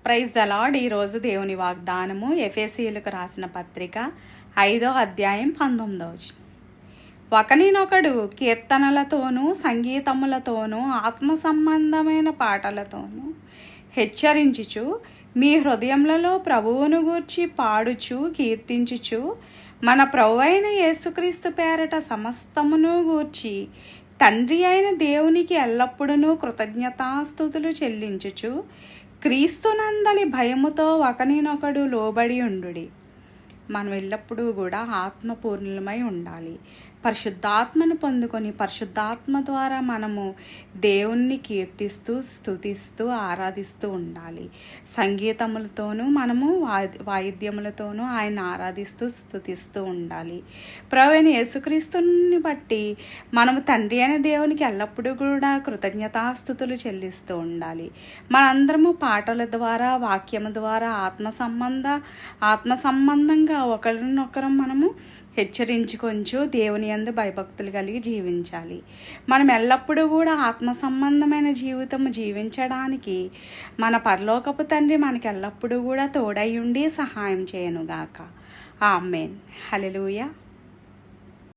Praise the lord. ఈరోజు దేవుని వాగ్దానము ఎఫెసీయులకు రాసిన పత్రిక 5వ అధ్యాయం 19వ వచనం. ఒకనినొకడు కీర్తనలతోనూ సంగీతములతోనూ ఆత్మ సంబంధమైన పాటలతోనూ హెచ్చరించుచు మీ హృదయములలో ప్రభువును గూర్చి పాడుచు కీర్తించుచు మన ప్రభువైన యేసుక్రీస్తు పేరట సమస్తమును గూర్చి తండ్రి అయిన దేవునికి ఎల్లప్పుడూ కృతజ్ఞతాస్తుతులు చెల్లించుచు క్రీస్తునందలి భయముతో ఒకనినొకడు లోబడి ఉండుడి. మనం ఎల్లప్పుడూ కూడా ఆత్మపూర్ణులమై ఉండాలి. పరిశుద్ధాత్మను పొందుకొని పరిశుద్ధాత్మ ద్వారా మనము దేవుణ్ణి కీర్తిస్తూ స్తుతిస్తూ ఆరాధిస్తూ ఉండాలి. సంగీతములతోనూ మనము వాయిద్యములతోనూ ఆయన ఆరాధిస్తూ స్తుతిస్తూ ఉండాలి. ప్రభువైన యేసుక్రీస్తుని బట్టి మనము తండ్రి అయిన దేవునికి ఎల్లప్పుడూ కూడా కృతజ్ఞతాస్తుతులు చెల్లిస్తూ ఉండాలి. మనందరము పాటల ద్వారా వాక్యము ద్వారా ఆత్మ సంబంధంగా ఒకరినొకరం మనము హెచ్చరించుకొంచు దేవుని యందు భయభక్తులు కలిగి జీవించాలి. మనం ఎల్లప్పుడూ కూడా ఆత్మ సంబంధమైన జీవితం జీవించడానికి మన పరలోకపు తండ్రి మనకి ఎల్లప్పుడూ కూడా తోడై ఉండి సహాయం చేయనుగాక. ఆమేన్. హల్లెలూయా.